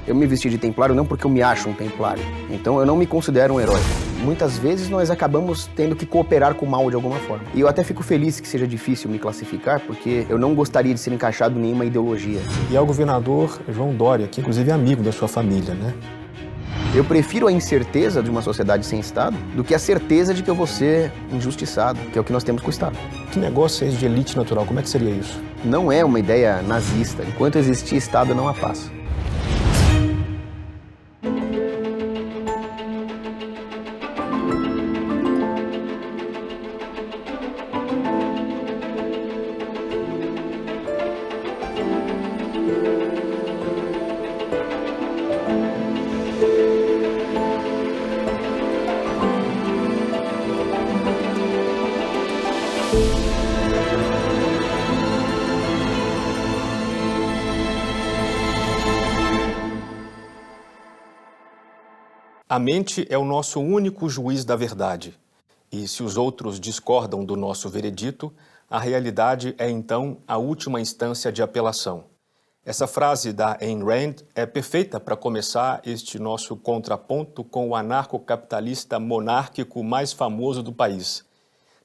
Eu me vesti de templário não porque eu me acho um templário. Então eu não me considero um herói. Muitas vezes nós acabamos tendo que cooperar com o mal de alguma forma. E eu até fico feliz que seja difícil me classificar, porque eu não gostaria de ser encaixado em nenhuma ideologia. E é o governador João Dória, que inclusive é amigo da sua família, né? Eu prefiro a incerteza de uma sociedade sem Estado do que a certeza de que eu vou ser injustiçado, que é o que nós temos com o Estado. Que negócio é esse de elite natural? Como é que seria isso? Não é uma ideia nazista. Enquanto existir Estado, não há paz. A mente é o nosso único juiz da verdade. E se os outros discordam do nosso veredito, a realidade é então a última instância de apelação. Essa frase da Ayn Rand é perfeita para começar este nosso contraponto com o anarcocapitalista monárquico mais famoso do país.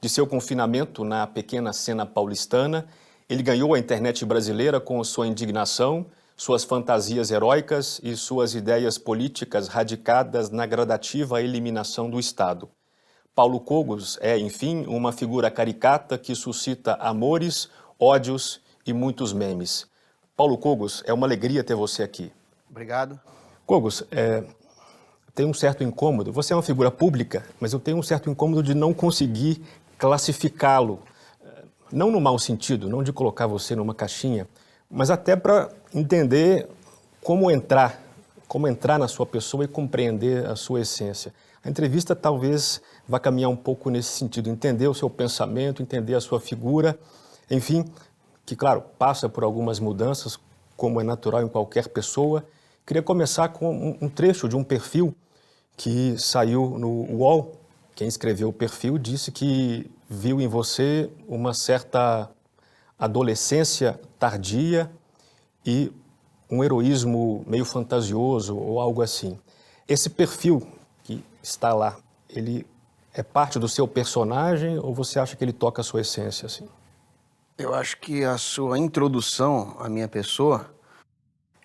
De seu confinamento na pequena cena paulistana, ele ganhou a internet brasileira com sua indignação, suas fantasias heróicas e suas ideias políticas radicadas na gradativa eliminação do Estado. Paulo Cogos é, enfim, uma figura caricata que suscita amores, ódios e muitos memes. Paulo Cogos, é uma alegria ter você aqui. Obrigado. Cogos, tem um certo incômodo. Você é uma figura pública, mas eu tenho um certo incômodo de não conseguir classificá-lo. Não no mau sentido, não de colocar você numa caixinha, mas até para entender como entrar na sua pessoa e compreender a sua essência. A entrevista talvez vá caminhar um pouco nesse sentido, entender o seu pensamento, entender a sua figura, enfim, que, claro, passa por algumas mudanças, como é natural em qualquer pessoa. Queria começar com um trecho de um perfil que saiu no UOL. Quem escreveu o perfil disse que viu em você uma certa adolescência tardia e um heroísmo meio fantasioso ou algo assim. Esse perfil que está lá, ele é parte do seu personagem ou você acha que ele toca a sua essência assim? Eu acho que a sua introdução à minha pessoa,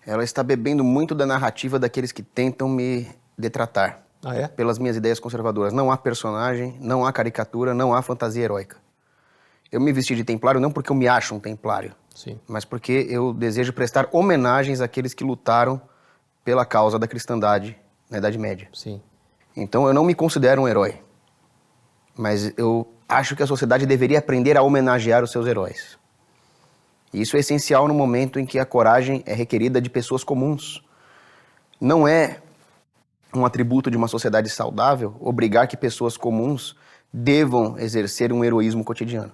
ela está bebendo muito da narrativa daqueles que tentam me detratar. Ah, é? Pelas minhas ideias conservadoras. Não há personagem, não há caricatura, não há fantasia heróica. Eu me vesti de templário não porque eu me acho um templário, Sim. mas porque eu desejo prestar homenagens àqueles que lutaram pela causa da cristandade na Idade Média. Sim. Então eu não me considero um herói, mas eu acho que a sociedade deveria aprender a homenagear os seus heróis. E isso é essencial no momento em que a coragem é requerida de pessoas comuns. Não é um atributo de uma sociedade saudável obrigar que pessoas comuns devam exercer um heroísmo cotidiano.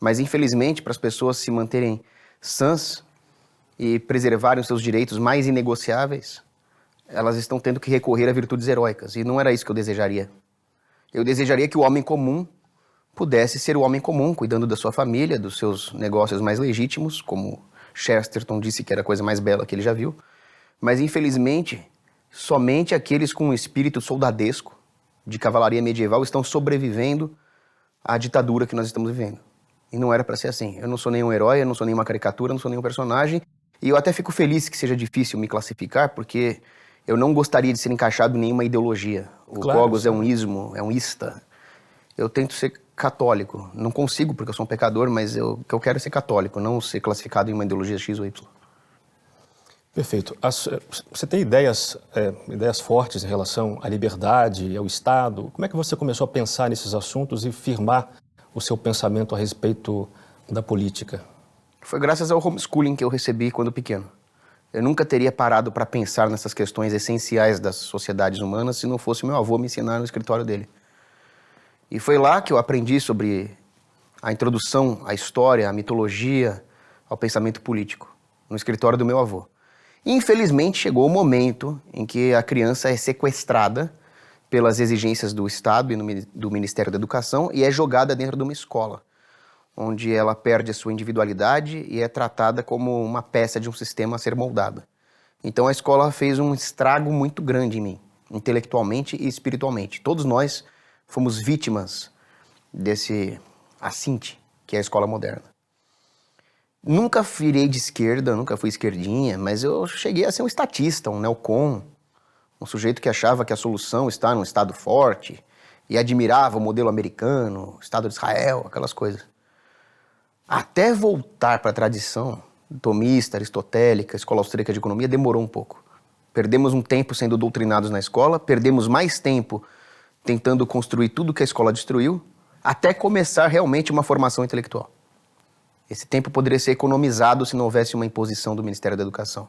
Mas, infelizmente, para as pessoas se manterem sãs e preservarem os seus direitos mais inegociáveis, elas estão tendo que recorrer a virtudes heróicas. E não era isso que eu desejaria. Eu desejaria que o homem comum pudesse ser o homem comum, cuidando da sua família, dos seus negócios mais legítimos, como Chesterton disse que era a coisa mais bela que ele já viu. Mas, infelizmente, somente aqueles com um espírito soldadesco, de cavalaria medieval, estão sobrevivendo à ditadura que nós estamos vivendo. E não era para ser assim. Eu não sou nenhum herói, eu não sou nenhuma caricatura, eu não sou nenhum personagem. E eu até fico feliz que seja difícil me classificar, porque eu não gostaria de ser encaixado em nenhuma ideologia. O Cogos é um ismo, é um ista. Eu tento ser católico. Não consigo, porque eu sou um pecador, mas o que eu quero é ser católico, não ser classificado em uma ideologia X ou Y. Perfeito. Você tem ideias fortes em relação à liberdade, ao Estado? Como é que você começou a pensar nesses assuntos e firmar o seu pensamento a respeito da política? Foi graças ao homeschooling que eu recebi quando pequeno. Eu nunca teria parado para pensar nessas questões essenciais das sociedades humanas se não fosse meu avô me ensinar no escritório dele. E foi lá que eu aprendi sobre a introdução à história, à mitologia, ao pensamento político, no escritório do meu avô. Infelizmente, chegou o momento em que a criança é sequestrada pelas exigências do Estado e do Ministério da Educação e é jogada dentro de uma escola, onde ela perde a sua individualidade e é tratada como uma peça de um sistema a ser moldada. Então a escola fez um estrago muito grande em mim, intelectualmente e espiritualmente. Todos nós fomos vítimas desse assinte que é a escola moderna. Nunca virei de esquerda, nunca fui esquerdinha, mas eu cheguei a ser um estatista, um neocon, um sujeito que achava que a solução está num Estado forte e admirava o modelo americano, o Estado de Israel, aquelas coisas. Até voltar para a tradição tomista, aristotélica, escola austríaca de economia, demorou um pouco. Perdemos um tempo sendo doutrinados na escola, perdemos mais tempo tentando construir tudo que a escola destruiu, até começar realmente uma formação intelectual. Esse tempo poderia ser economizado se não houvesse uma imposição do Ministério da Educação.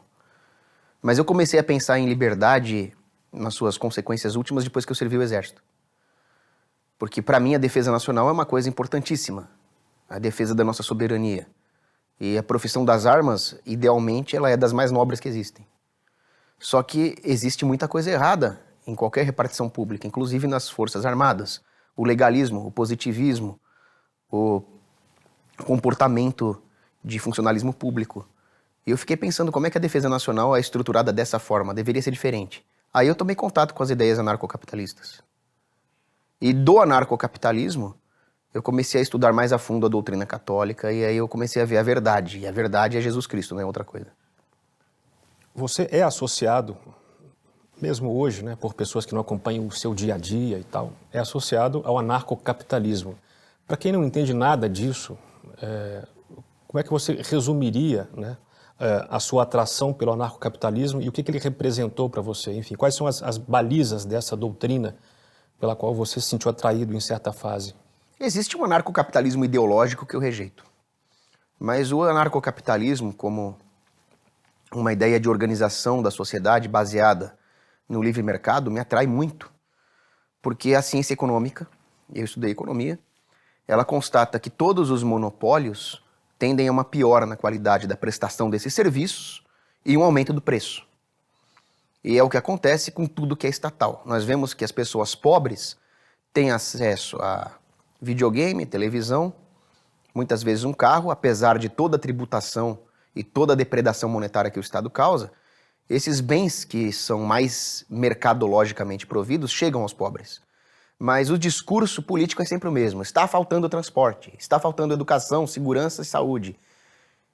Mas eu comecei a pensar em liberdade nas suas consequências últimas depois que eu servi o Exército. Porque para mim a defesa nacional é uma coisa importantíssima, a defesa da nossa soberania. E a profissão das armas, idealmente, ela é das mais nobres que existem. Só que existe muita coisa errada em qualquer repartição pública, inclusive nas Forças Armadas. O legalismo, o positivismo, o comportamento de funcionalismo público. E eu fiquei pensando como é que a defesa nacional é estruturada dessa forma, deveria ser diferente. Aí eu tomei contato com as ideias anarcocapitalistas. E do anarcocapitalismo, eu comecei a estudar mais a fundo a doutrina católica e aí eu comecei a ver a verdade. E a verdade é Jesus Cristo, não é outra coisa. Você é associado, mesmo hoje, né, por pessoas que não acompanham o seu dia a dia e tal, é associado ao anarcocapitalismo. Para quem não entende nada disso, como é que você resumiria, né, a sua atração pelo anarcocapitalismo e o que ele representou para você? Enfim, quais são as balizas dessa doutrina pela qual você se sentiu atraído em certa fase? Existe um anarcocapitalismo ideológico que eu rejeito. Mas o anarcocapitalismo, como uma ideia de organização da sociedade baseada no livre mercado, me atrai muito. Porque a ciência econômica, eu estudei economia, ela constata que todos os monopólios tendem a uma piora na qualidade da prestação desses serviços e um aumento do preço. E é o que acontece com tudo que é estatal. Nós vemos que as pessoas pobres têm acesso a videogame, televisão, muitas vezes um carro, apesar de toda a tributação e toda a depredação monetária que o Estado causa, esses bens que são mais mercadologicamente providos chegam aos pobres. Mas o discurso político é sempre o mesmo. Está faltando transporte, está faltando educação, segurança e saúde.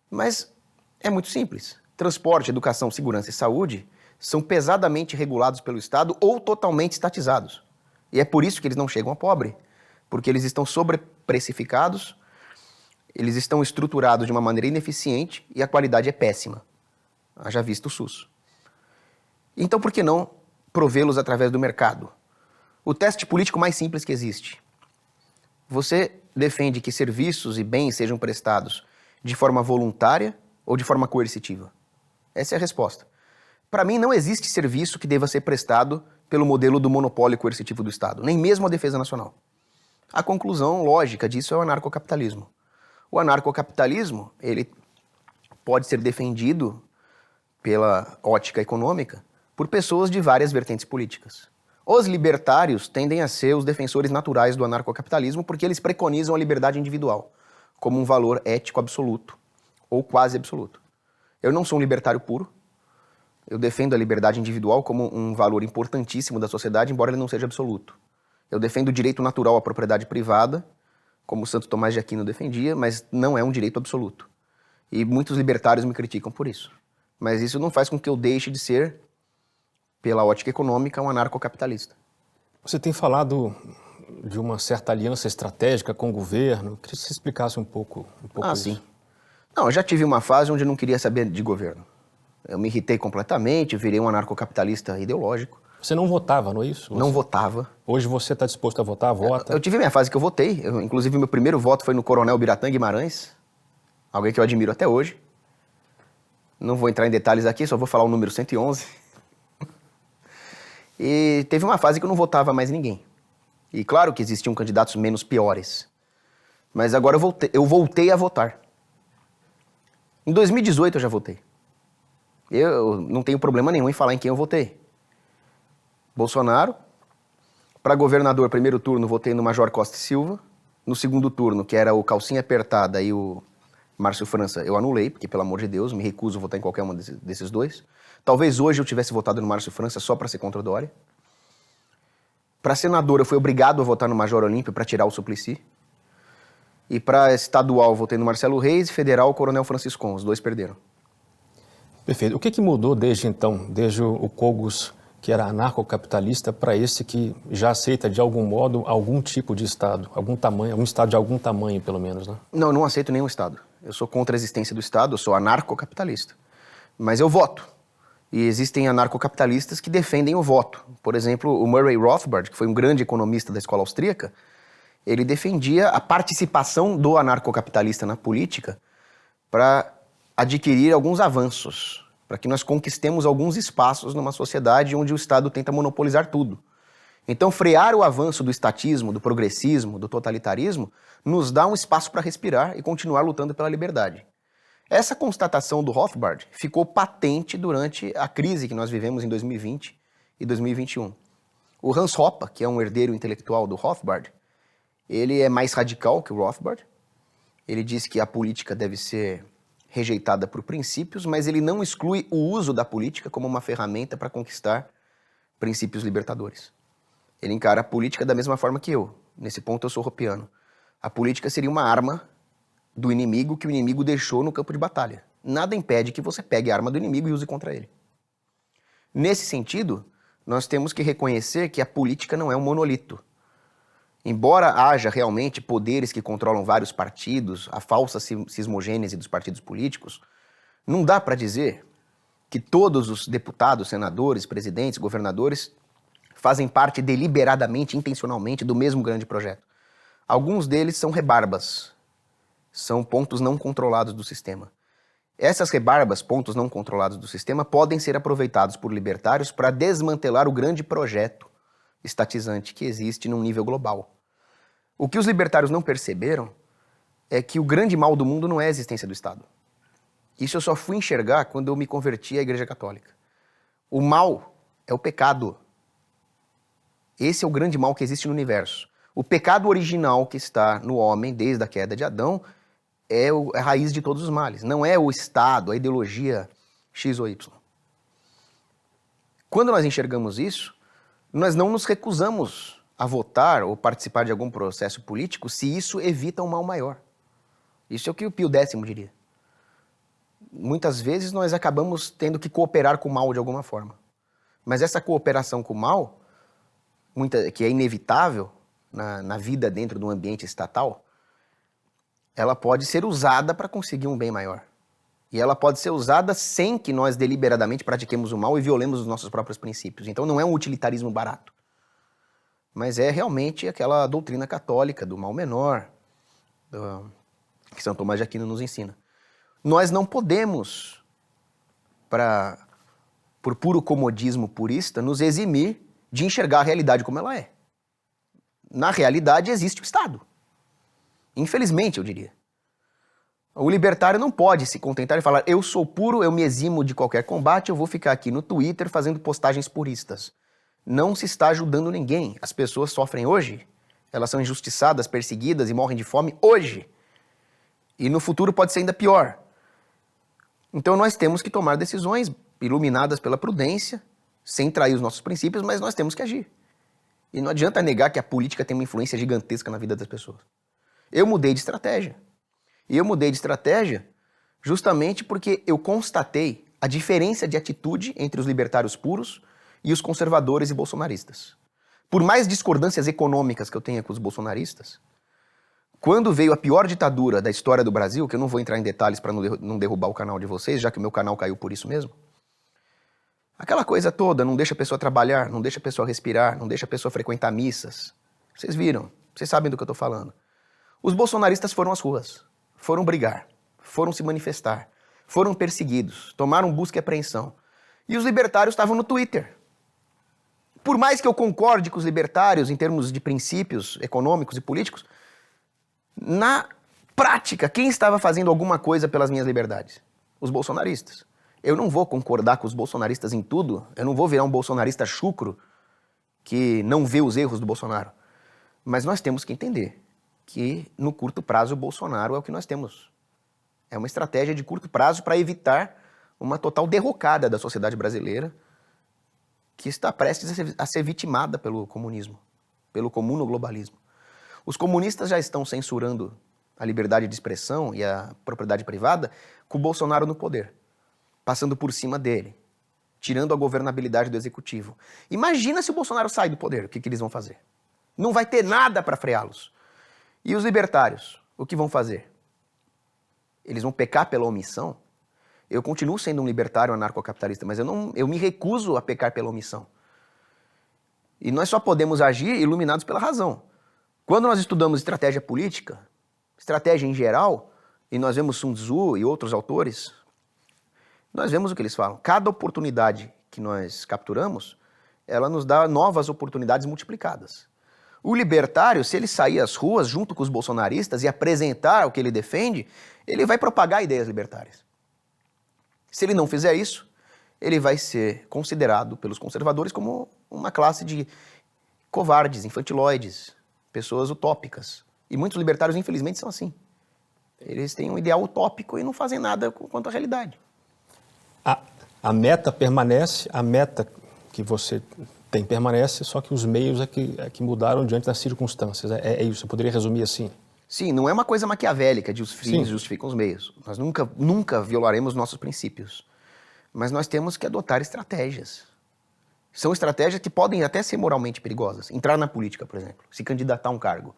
Mas é muito simples. Transporte, educação, segurança e saúde são pesadamente regulados pelo Estado ou totalmente estatizados. E é por isso que eles não chegam ao pobre. Porque eles estão sobreprecificados, eles estão estruturados de uma maneira ineficiente e a qualidade é péssima. Haja visto o SUS. Então, por que não provê-los através do mercado? O teste político mais simples que existe. Você defende que serviços e bens sejam prestados de forma voluntária ou de forma coercitiva? Essa é a resposta. Para mim, não existe serviço que deva ser prestado pelo modelo do monopólio coercitivo do Estado, nem mesmo a defesa nacional. A conclusão lógica disso é o anarcocapitalismo. O anarcocapitalismo, ele pode ser defendido pela ótica econômica por pessoas de várias vertentes políticas. Os libertários tendem a ser os defensores naturais do anarcocapitalismo porque eles preconizam a liberdade individual como um valor ético absoluto ou quase absoluto. Eu não sou um libertário puro. Eu defendo a liberdade individual como um valor importantíssimo da sociedade, embora ele não seja absoluto. Eu defendo o direito natural à propriedade privada, como Santo Tomás de Aquino defendia, mas não é um direito absoluto. E muitos libertários me criticam por isso. Mas isso não faz com que eu deixe de ser, pela ótica econômica, um anarcocapitalista. Você tem falado de uma certa aliança estratégica com o governo. Eu queria que você explicasse um pouco isso. Sim. Não, eu já tive uma fase onde eu não queria saber de governo. Eu me irritei completamente, virei um anarcocapitalista ideológico. Você não votava, não é isso? Não votava. Hoje você está disposto a votar, vota? Eu tive minha fase que eu votei. Inclusive, meu primeiro voto foi no Coronel Biratã Guimarães, alguém que eu admiro até hoje. Não vou entrar em detalhes aqui, só vou falar o número 111. E teve uma fase que eu não votava mais ninguém. E claro que existiam candidatos menos piores. Mas agora eu voltei a votar. Em 2018 eu já votei. Eu não tenho problema nenhum em falar em quem eu votei. Bolsonaro. Para governador, primeiro turno, votei no Major Costa e Silva. No segundo turno, que era o Calcinha Apertada e o Márcio França, eu anulei, porque, pelo amor de Deus, me recuso a votar em qualquer um desses dois. Talvez hoje eu tivesse votado no Márcio França só para ser contra o Dória. Para senador, eu fui obrigado a votar no Major Olímpio para tirar o Suplicy. E para estadual, votei no Marcelo Reis e federal, o Coronel Franciscon. Os dois perderam. Perfeito. O que mudou desde então, desde o Cogos, que era anarcocapitalista, para esse que já aceita, de algum modo, algum tipo de Estado, algum tamanho, um Estado de algum tamanho, pelo menos, né? Não, não aceito nenhum Estado. Eu sou contra a existência do Estado, eu sou anarcocapitalista. Mas eu voto. E existem anarcocapitalistas que defendem o voto. Por exemplo, o Murray Rothbard, que foi um grande economista da escola austríaca, ele defendia a participação do anarcocapitalista na política para adquirir alguns avanços, para que nós conquistemos alguns espaços numa sociedade onde o Estado tenta monopolizar tudo. Então, frear o avanço do estatismo, do progressismo, do totalitarismo, nos dá um espaço para respirar e continuar lutando pela liberdade. Essa constatação do Rothbard ficou patente durante a crise que nós vivemos em 2020 e 2021. O Hans Hoppe, que é um herdeiro intelectual do Rothbard, ele é mais radical que o Rothbard. Ele diz que a política deve ser rejeitada por princípios, mas ele não exclui o uso da política como uma ferramenta para conquistar princípios libertadores. Ele encara a política da mesma forma que eu. Nesse ponto eu sou hoppiano. A política seria uma arma do inimigo que o inimigo deixou no campo de batalha. Nada impede que você pegue a arma do inimigo e use contra ele. Nesse sentido, nós temos que reconhecer que a política não é um monolito. Embora haja realmente poderes que controlam vários partidos, a falsa cismogênese dos partidos políticos, não dá para dizer que todos os deputados, senadores, presidentes, governadores fazem parte deliberadamente, intencionalmente do mesmo grande projeto. Alguns deles são rebarbas, são pontos não controlados do sistema. Essas rebarbas, pontos não controlados do sistema, podem ser aproveitados por libertários para desmantelar o grande projeto estatizante que existe num nível global. O que os libertários não perceberam é que o grande mal do mundo não é a existência do Estado. Isso eu só fui enxergar quando eu me converti à Igreja Católica. O mal é o pecado. Esse é o grande mal que existe no universo. O pecado original que está no homem desde a queda de Adão é a raiz de todos os males. Não é o Estado, a ideologia X ou Y. Quando nós enxergamos isso, nós não nos recusamos a votar ou participar de algum processo político se isso evita um mal maior. Isso é o que o Pio X diria. Muitas vezes nós acabamos tendo que cooperar com o mal de alguma forma. Mas essa cooperação com o mal, que é inevitável na vida dentro de um ambiente estatal, ela pode ser usada para conseguir um bem maior. E ela pode ser usada sem que nós deliberadamente pratiquemos o mal e violemos os nossos próprios princípios. Então não é um utilitarismo barato. Mas é realmente aquela doutrina católica do mal menor, que São Tomás de Aquino nos ensina. Nós não podemos, por puro comodismo purista, nos eximir de enxergar a realidade como ela é. Na realidade existe o Estado. Infelizmente, eu diria. O libertário não pode se contentar e falar: eu sou puro, eu me eximo de qualquer combate, eu vou ficar aqui no Twitter fazendo postagens puristas. Não se está ajudando ninguém. As pessoas sofrem hoje, elas são injustiçadas, perseguidas e morrem de fome hoje. E no futuro pode ser ainda pior. Então nós temos que tomar decisões iluminadas pela prudência, sem trair os nossos princípios, mas nós temos que agir. E não adianta negar que a política tem uma influência gigantesca na vida das pessoas. Eu mudei de estratégia. E eu mudei de estratégia justamente porque eu constatei a diferença de atitude entre os libertários puros e os conservadores e bolsonaristas. Por mais discordâncias econômicas que eu tenha com os bolsonaristas, quando veio a pior ditadura da história do Brasil, que eu não vou entrar em detalhes para não derrubar o canal de vocês, já que o meu canal caiu por isso mesmo, aquela coisa toda, não deixa a pessoa trabalhar, não deixa a pessoa respirar, não deixa a pessoa frequentar missas. Vocês viram, vocês sabem do que eu estou falando. Os bolsonaristas foram às ruas, foram brigar, foram se manifestar, foram perseguidos, tomaram busca e apreensão. E os libertários estavam no Twitter. Por mais que eu concorde com os libertários em termos de princípios econômicos e políticos, na prática, quem estava fazendo alguma coisa pelas minhas liberdades? Os bolsonaristas. Eu não vou concordar com os bolsonaristas em tudo, eu não vou virar um bolsonarista chucro que não vê os erros do Bolsonaro. Mas nós temos que entender que no curto prazo o Bolsonaro é o que nós temos. É uma estratégia de curto prazo para evitar uma total derrocada da sociedade brasileira que está prestes a ser vitimada pelo comunismo, pelo comunoglobalismo. Os comunistas já estão censurando a liberdade de expressão e a propriedade privada com o Bolsonaro no poder, passando por cima dele, tirando a governabilidade do executivo. Imagina se o Bolsonaro sai do poder, o que eles vão fazer? Não vai ter nada para freá-los. E os libertários, o que vão fazer? Eles vão pecar pela omissão? Eu continuo sendo um libertário anarcocapitalista, mas eu me recuso a pecar pela omissão. E nós só podemos agir iluminados pela razão. Quando nós estudamos estratégia política, estratégia em geral, e nós vemos Sun Tzu e outros autores, nós vemos o que eles falam. Cada oportunidade que nós capturamos, ela nos dá novas oportunidades multiplicadas. O libertário, se ele sair às ruas junto com os bolsonaristas e apresentar o que ele defende, ele vai propagar ideias libertárias. Se ele não fizer isso, ele vai ser considerado pelos conservadores como uma classe de covardes, infantiloides, pessoas utópicas. E muitos libertários, infelizmente, são assim. Eles têm um ideal utópico e não fazem nada quanto à realidade. A meta permanece, a meta que você tem permanece, só que os meios é que mudaram diante das circunstâncias. É isso, eu poderia resumir assim. Sim, não é uma coisa maquiavélica de os fins justificam os meios. Nós nunca violaremos nossos princípios. Mas nós temos que adotar estratégias. São estratégias que podem até ser moralmente perigosas. Entrar na política, por exemplo, se candidatar a um cargo.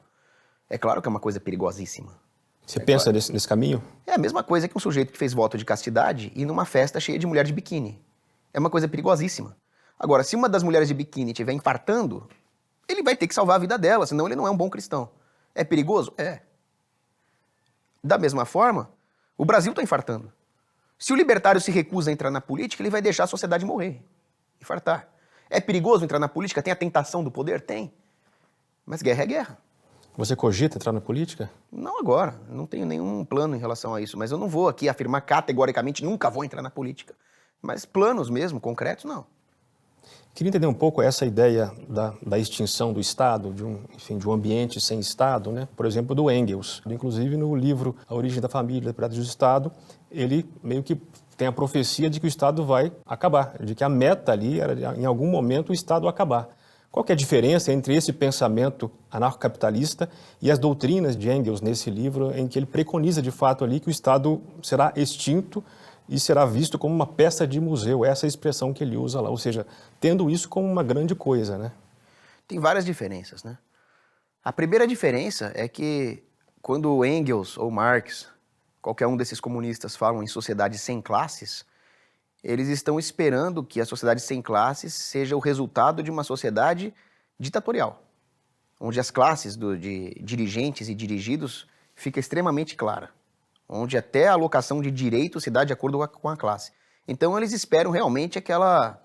É claro que é uma coisa perigosíssima. Você pensa nesse caminho? É a mesma coisa que um sujeito que fez voto de castidade ir numa festa cheia de mulher de biquíni. É uma coisa perigosíssima. Agora, se uma das mulheres de biquíni estiver infartando, ele vai ter que salvar a vida dela, senão ele não é um bom cristão. É perigoso? É. Da mesma forma, o Brasil está infartando. Se o libertário se recusa a entrar na política, ele vai deixar a sociedade morrer, infartar. É perigoso entrar na política? Tem a tentação do poder? Tem. Mas guerra é guerra. Você cogita entrar na política? Não agora, não tenho nenhum plano em relação a isso, mas eu não vou aqui afirmar categoricamente nunca vou entrar na política. Mas planos mesmo, concretos, não. Queria entender um pouco essa ideia da extinção do Estado, de um ambiente sem Estado, né? Por exemplo, do Engels. Inclusive, no livro A Origem da Família, da Propriedade do Estado, ele meio que tem a profecia de que o Estado vai acabar, de que a meta ali era, em algum momento, o Estado acabar. Qual que é a diferença entre esse pensamento anarcocapitalista e as doutrinas de Engels nesse livro, em que ele preconiza, de fato, ali que o Estado será extinto e será visto como uma peça de museu, essa é a expressão que ele usa lá, ou seja, tendo isso como uma grande coisa, né? Tem várias diferenças, né? A primeira diferença é que quando Engels ou Marx, qualquer um desses comunistas falam em sociedade sem classes, eles estão esperando que a sociedade sem classes seja o resultado de uma sociedade ditatorial, onde as classes de dirigentes e dirigidos fica extremamente clara, onde até a alocação de direito se dá de acordo com a classe. Então eles esperam realmente aquela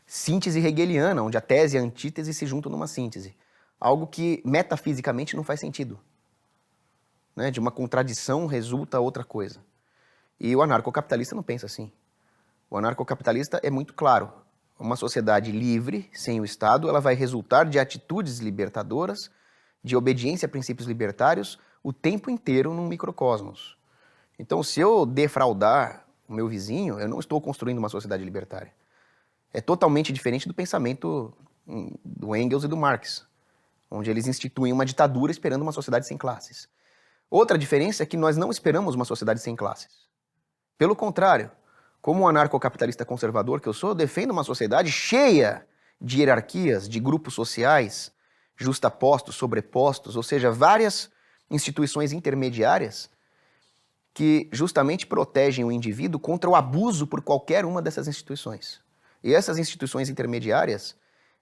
síntese hegeliana, onde a tese e a antítese se juntam numa síntese. Algo que metafisicamente não faz sentido. Né? De uma contradição resulta outra coisa. E o anarcocapitalista não pensa assim. O anarcocapitalista é muito claro. Uma sociedade livre, sem o Estado, ela vai resultar de atitudes libertadoras, de obediência a princípios libertários, o tempo inteiro num microcosmos. Então, se eu defraudar o meu vizinho, eu não estou construindo uma sociedade libertária. É totalmente diferente do pensamento do Engels e do Marx, onde eles instituem uma ditadura esperando uma sociedade sem classes. Outra diferença é que nós não esperamos uma sociedade sem classes. Pelo contrário, como um anarcocapitalista conservador que eu sou, eu defendo uma sociedade cheia de hierarquias, de grupos sociais, justapostos, sobrepostos, ou seja, várias instituições intermediárias que justamente protegem o indivíduo contra o abuso por qualquer uma dessas instituições. E essas instituições intermediárias,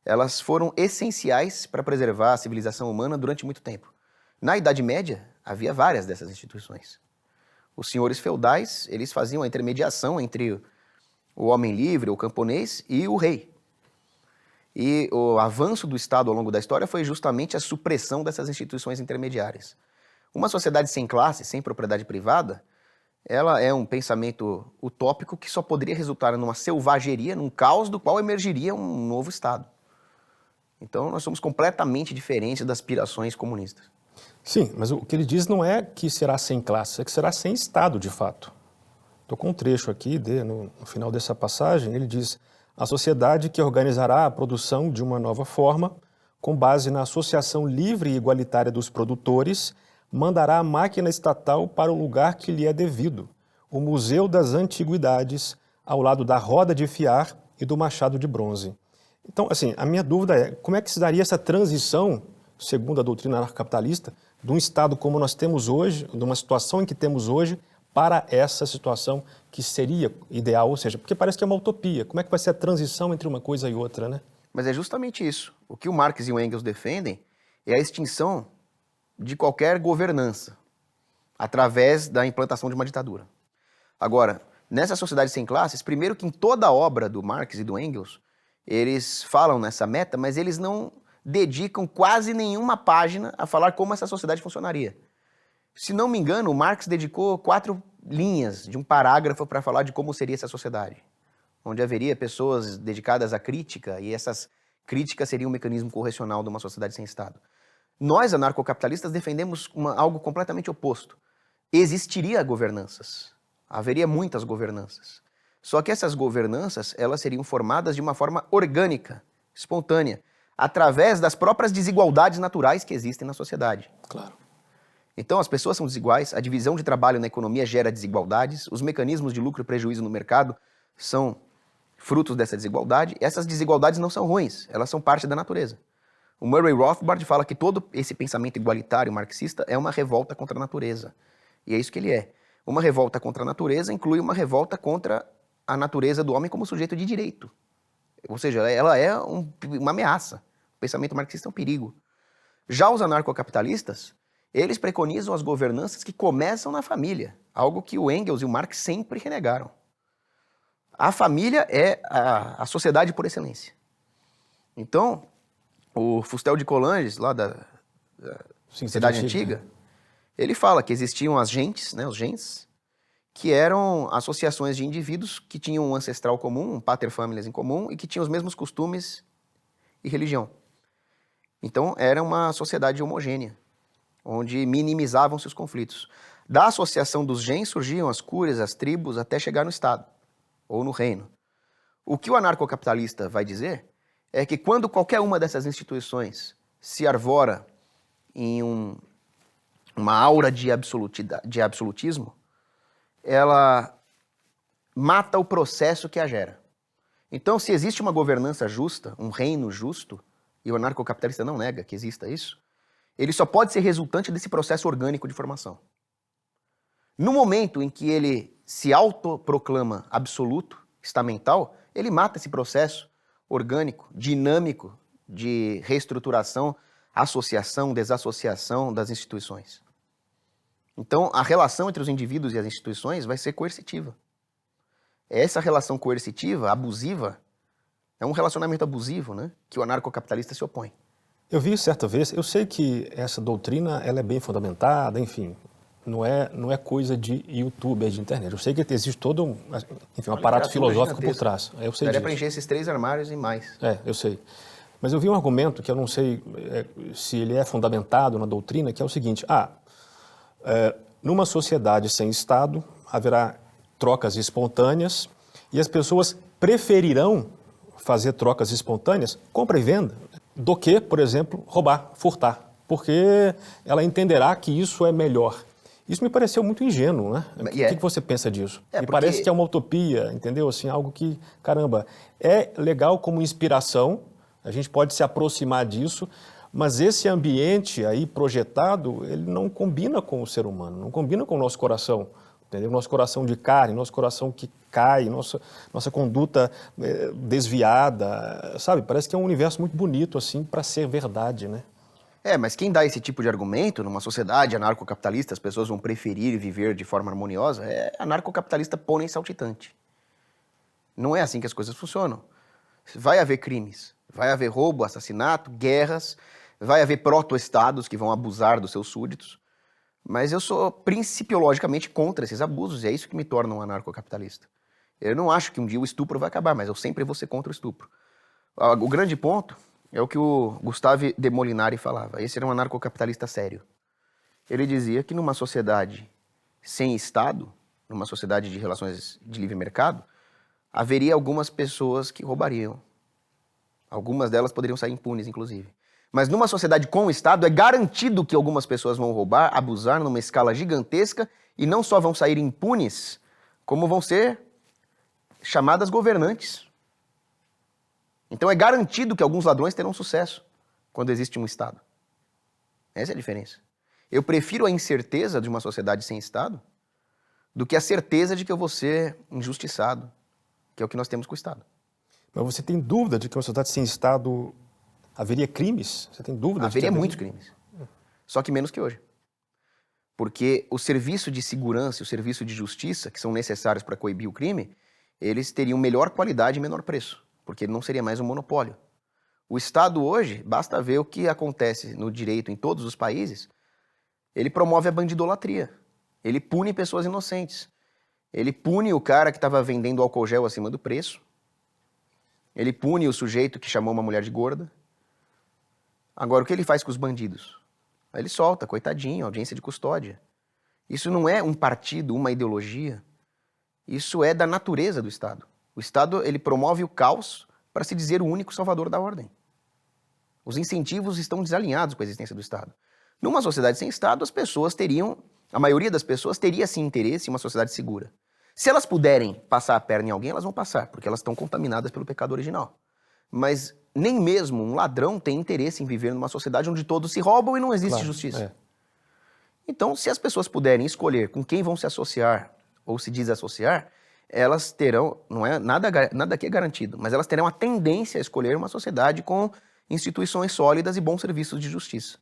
elas foram essenciais para preservar a civilização humana durante muito tempo. Na Idade Média, havia várias dessas instituições. Os senhores feudais, eles faziam a intermediação entre o homem livre, o camponês, e o rei. E o avanço do Estado ao longo da história foi justamente a supressão dessas instituições intermediárias. Uma sociedade sem classe, sem propriedade privada, ela é um pensamento utópico que só poderia resultar numa selvageria, num caos do qual emergiria um novo Estado. Então nós somos completamente diferentes das aspirações comunistas. Sim, mas o que ele diz não é que será sem classe, é que será sem Estado, de fato. Estou com um trecho aqui, no final dessa passagem, ele diz: a sociedade que organizará a produção de uma nova forma, com base na associação livre e igualitária dos produtores, mandará a máquina estatal para o lugar que lhe é devido, o Museu das Antiguidades, ao lado da roda de fiar e do machado de bronze. Então, assim, a minha dúvida é, como é que se daria essa transição, segundo a doutrina anarcocapitalista, de um Estado como nós temos hoje, de uma situação em que temos hoje, para essa situação que seria ideal, ou seja, porque parece que é uma utopia. Como é que vai ser a transição entre uma coisa e outra, né? Mas é justamente isso. O que o Marx e o Engels defendem é a extinção de qualquer governança através da implantação de uma ditadura. Agora, nessa sociedade sem classes, primeiro que em toda a obra do Marx e do Engels, eles falam nessa meta, mas eles não dedicam quase nenhuma página a falar como essa sociedade funcionaria. Se não me engano, o Marx dedicou 4 linhas de um parágrafo para falar de como seria essa sociedade, onde haveria pessoas dedicadas à crítica, e essas críticas seriam um mecanismo correcional de uma sociedade sem Estado. Nós, anarcocapitalistas, defendemos algo completamente oposto. Existiria governanças, haveria muitas governanças. Só que essas governanças, elas seriam formadas de uma forma orgânica, espontânea, através das próprias desigualdades naturais que existem na sociedade. Claro. Então, as pessoas são desiguais, a divisão de trabalho na economia gera desigualdades, os mecanismos de lucro e prejuízo no mercado são frutos dessa desigualdade. Essas desigualdades não são ruins, elas são parte da natureza. O Murray Rothbard fala que todo esse pensamento igualitário marxista é uma revolta contra a natureza. E é isso que ele é. Uma revolta contra a natureza inclui uma revolta contra a natureza do homem como sujeito de direito. Ou seja, ela é uma ameaça. O pensamento marxista é um perigo. Já os anarcocapitalistas, eles preconizam as governanças que começam na família, algo que o Engels e o Marx sempre renegaram. A família é a sociedade por excelência. Então, o Fustel de Coulanges, lá da Cidade Antiga, ele fala que existiam as gentes, né, os gens, que eram associações de indivíduos que tinham um ancestral comum, um pater familias em comum, e que tinham os mesmos costumes e religião. Então, era uma sociedade homogênea, onde minimizavam-se os conflitos. Da associação dos gens surgiam as cúrias, as tribos, até chegar no Estado, ou no reino. O que o anarcocapitalista vai dizer é que quando qualquer uma dessas instituições se arvora em uma aura de absolutismo, ela mata o processo que a gera. Então, se existe uma governança justa, um reino justo, e o anarcocapitalista não nega que exista isso, ele só pode ser resultante desse processo orgânico de formação. No momento em que ele se autoproclama absoluto, estamental, ele mata esse processo orgânico, dinâmico, de reestruturação, associação, desassociação das instituições. Então, a relação entre os indivíduos e as instituições vai ser coercitiva. Essa relação coercitiva, abusiva, é um relacionamento abusivo, né, que o anarcocapitalista se opõe. Eu vi certa vez, eu sei que essa doutrina ela é bem fundamentada, enfim, não é coisa de YouTube, é de internet. Eu sei que existe todo um aparato filosófico por trás. Eu sei daria para encher esses 3 armários e mais. Eu sei. Mas eu vi um argumento que eu não sei se ele é fundamentado na doutrina, que é o seguinte: numa sociedade sem Estado, haverá trocas espontâneas e as pessoas preferirão fazer trocas espontâneas, compra e venda, do que, por exemplo, roubar, furtar, porque ela entenderá que isso é melhor. Isso me pareceu muito ingênuo, né? O que você pensa disso? Me parece que é uma utopia, entendeu? Assim, algo que, caramba, é legal como inspiração, a gente pode se aproximar disso, mas esse ambiente aí projetado, ele não combina com o ser humano, não combina com o nosso coração, entendeu? Nosso coração de carne, nosso coração que cai, nossa conduta desviada, sabe? Parece que é um universo muito bonito, assim, para ser verdade, né? Mas quem dá esse tipo de argumento numa sociedade anarcocapitalista, as pessoas vão preferir viver de forma harmoniosa, é anarcocapitalista pônei saltitante. Não é assim que as coisas funcionam. Vai haver crimes, vai haver roubo, assassinato, guerras, vai haver proto-estados que vão abusar dos seus súditos, mas eu sou principiologicamente contra esses abusos, e é isso que me torna um anarcocapitalista. Eu não acho que um dia o estupro vai acabar, mas eu sempre vou ser contra o estupro. O grande ponto é o que o Gustave de Molinari falava. Esse era um anarcocapitalista sério. Ele dizia que numa sociedade sem Estado, numa sociedade de relações de livre mercado, haveria algumas pessoas que roubariam. Algumas delas poderiam sair impunes, inclusive. Mas numa sociedade com o Estado, é garantido que algumas pessoas vão roubar, abusar numa escala gigantesca e não só vão sair impunes, como vão ser chamadas governantes. Então é garantido que alguns ladrões terão sucesso quando existe um Estado. Essa é a diferença. Eu prefiro a incerteza de uma sociedade sem Estado do que a certeza de que eu vou ser injustiçado, que é o que nós temos com o Estado. Mas você tem dúvida de que uma sociedade sem Estado haveria crimes? Você tem dúvida? Haveria muitos crimes. Só que menos que hoje. Porque o serviço de segurança e o serviço de justiça, que são necessários para coibir o crime, eles teriam melhor qualidade e menor preço, porque ele não seria mais um monopólio. O Estado hoje, basta ver o que acontece no direito em todos os países, ele promove a bandidolatria. Ele pune pessoas inocentes. Ele pune o cara que estava vendendo álcool gel acima do preço. Ele pune o sujeito que chamou uma mulher de gorda. Agora, o que ele faz com os bandidos? Ele solta, coitadinho, audiência de custódia. Isso não é um partido, uma ideologia. Isso é da natureza do Estado. O Estado, ele promove o caos para se dizer o único salvador da ordem. Os incentivos estão desalinhados com a existência do Estado. Numa sociedade sem Estado, as pessoas teriam, a maioria das pessoas teria sim interesse em uma sociedade segura. Se elas puderem passar a perna em alguém, elas vão passar, porque elas estão contaminadas pelo pecado original. Mas nem mesmo um ladrão tem interesse em viver numa sociedade onde todos se roubam e não existe justiça. É. Então, se as pessoas puderem escolher com quem vão se associar ou se desassociar, elas terão, não é nada aqui é garantido, mas elas terão a tendência a escolher uma sociedade com instituições sólidas e bons serviços de justiça.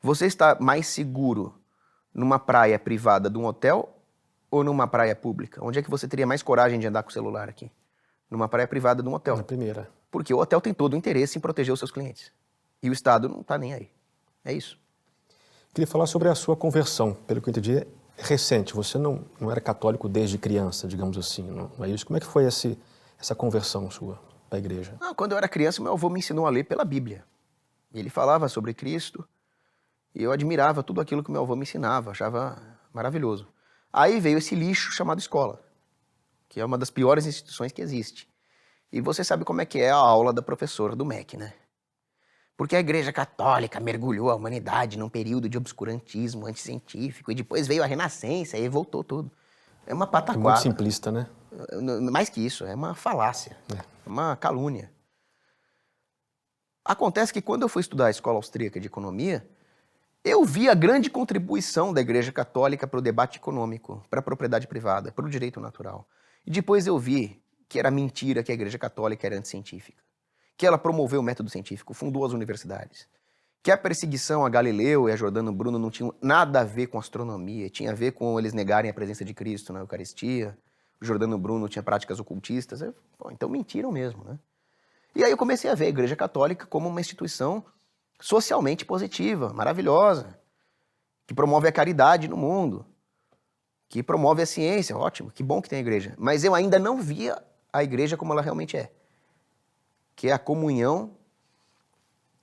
Você está mais seguro numa praia privada de um hotel ou numa praia pública? Onde é que você teria mais coragem de andar com o celular aqui? Numa praia privada de um hotel. Na primeira. Porque o hotel tem todo o interesse em proteger os seus clientes. E o Estado não está nem aí. É isso. Queria falar sobre a sua conversão. Pelo que eu entendi, é recente. Você não era católico desde criança, digamos assim. Não é isso? Como é que foi essa conversão sua para a igreja? Quando eu era criança, meu avô me ensinou a ler pela Bíblia. Ele falava sobre Cristo e eu admirava tudo aquilo que meu avô me ensinava, achava maravilhoso. Aí veio esse lixo chamado escola, que é uma das piores instituições que existe. E você sabe como é que é a aula da professora do MEC, né? Porque a Igreja Católica mergulhou a humanidade num período de obscurantismo anticientífico e depois veio a Renascença e voltou tudo. É uma pataquada. É muito simplista, né? Mais que isso, é uma falácia, é uma calúnia. Acontece que quando eu fui estudar a Escola Austríaca de Economia, eu vi a grande contribuição da Igreja Católica para o debate econômico, para a propriedade privada, para o direito natural. E depois eu vi que era mentira que a Igreja Católica era anticientífica, que ela promoveu o método científico, fundou as universidades, que a perseguição a Galileu e a Giordano Bruno não tinham nada a ver com astronomia, tinha a ver com eles negarem a presença de Cristo na Eucaristia, o Giordano Bruno tinha práticas ocultistas, então mentiram mesmo, né? E aí eu comecei a ver a Igreja Católica como uma instituição socialmente positiva, maravilhosa, que promove a caridade no mundo, que promove a ciência, ótimo, que bom que tem a igreja. Mas eu ainda não via a igreja como ela realmente é, que é a comunhão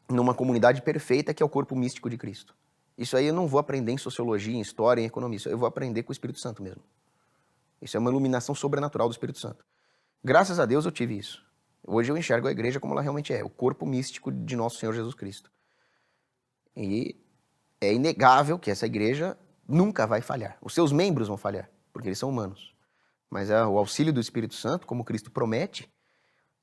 numa comunidade perfeita que é o corpo místico de Cristo. Isso aí eu não vou aprender em sociologia, em história, em economia, isso aí eu vou aprender com o Espírito Santo mesmo. Isso é uma iluminação sobrenatural do Espírito Santo. Graças a Deus eu tive isso. Hoje eu enxergo a igreja como ela realmente é, o corpo místico de nosso Senhor Jesus Cristo. E é inegável que essa igreja nunca vai falhar. Os seus membros vão falhar, porque eles são humanos. Mas o auxílio do Espírito Santo, como Cristo promete,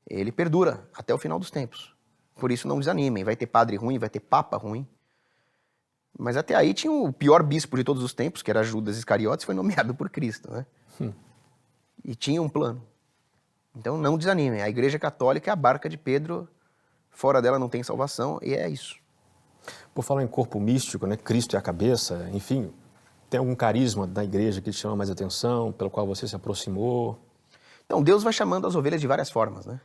ele perdura até o final dos tempos. Por isso não desanimem, vai ter padre ruim, vai ter papa ruim. Mas até aí tinha o pior bispo de todos os tempos, que era Judas Iscariotes, foi nomeado por Cristo, né? E tinha um plano. Então não desanimem, a Igreja Católica é a barca de Pedro, fora dela não tem salvação, e é isso. Por falar em corpo místico, né? Cristo é a cabeça, enfim, tem algum carisma da igreja que te chama mais atenção, pelo qual você se aproximou? Então Deus vai chamando as ovelhas de várias formas, né?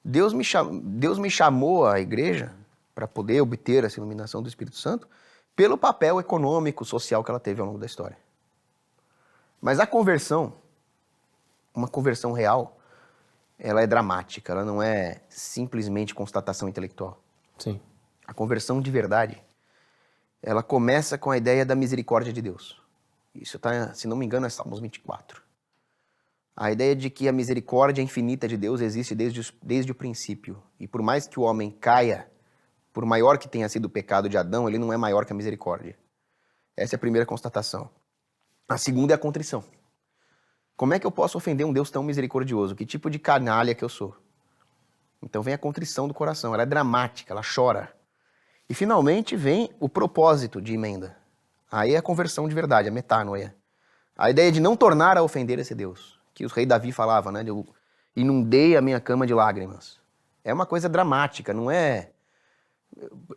Deus me chamou à igreja para poder obter essa iluminação do Espírito Santo pelo papel econômico, social que ela teve ao longo da história. Mas a conversão, uma conversão real, ela é dramática, ela não é simplesmente constatação intelectual. Sim. A conversão de verdade, ela começa com a ideia da misericórdia de Deus. Isso está, se não me engano, é Salmos 24. A ideia de que a misericórdia infinita de Deus existe desde o princípio. E por mais que o homem caia, por maior que tenha sido o pecado de Adão, ele não é maior que a misericórdia. Essa é a primeira constatação. A segunda é a contrição. Como é que eu posso ofender um Deus tão misericordioso? Que tipo de canalha que eu sou? Então vem a contrição do coração. Ela é dramática, ela chora. E finalmente vem o propósito de emenda. Aí é a conversão de verdade, a metanoia. A ideia de não tornar a ofender esse Deus. Que o rei Davi falava, né? Eu inundei a minha cama de lágrimas. É uma coisa dramática, não é...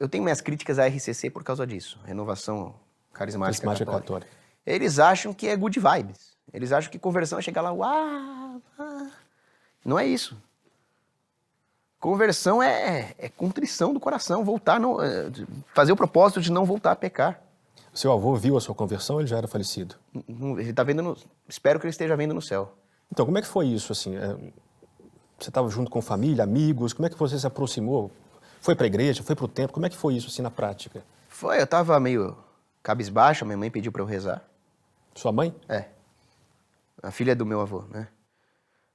Eu tenho minhas críticas à RCC por causa disso. Renovação Carismática Católica. Eles acham que é good vibes. Eles acham que conversão é chegar lá, uau, não é isso. Conversão é contrição do coração, voltar, fazer o propósito de não voltar a pecar. Seu avô viu a sua conversão ou ele já era falecido? Ele está vendo, espero que ele esteja vendo no céu. Então, como é que foi isso, assim? Você estava junto com família, amigos, como é que você se aproximou? Foi para a igreja, foi para o templo, como é que foi isso, assim, na prática? Eu estava meio cabisbaixo, minha mãe pediu para eu rezar. Sua mãe? É. A filha do meu avô, né?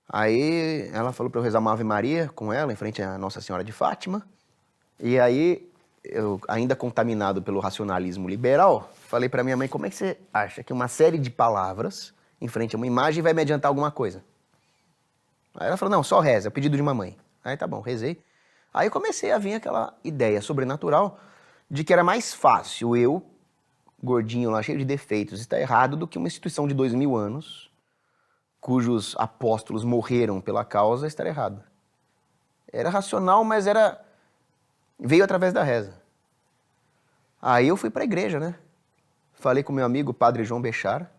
Aí ela falou para eu rezar uma Ave Maria com ela, em frente à Nossa Senhora de Fátima. E aí, eu, ainda contaminado pelo racionalismo liberal, falei para minha mãe, como é que você acha que uma série de palavras em frente a uma imagem vai me adiantar alguma coisa? Aí ela falou, não, só reza, é o pedido de mamãe. Aí tá bom, rezei. Aí comecei a vir aquela ideia sobrenatural de que era mais fácil eu, gordinho lá, cheio de defeitos, estar errado do que uma instituição de 2000 anos, cujos apóstolos morreram pela causa, estar errado. Era racional, mas veio através da reza. Aí eu fui para a igreja, né? Falei com meu amigo, padre João Bechara.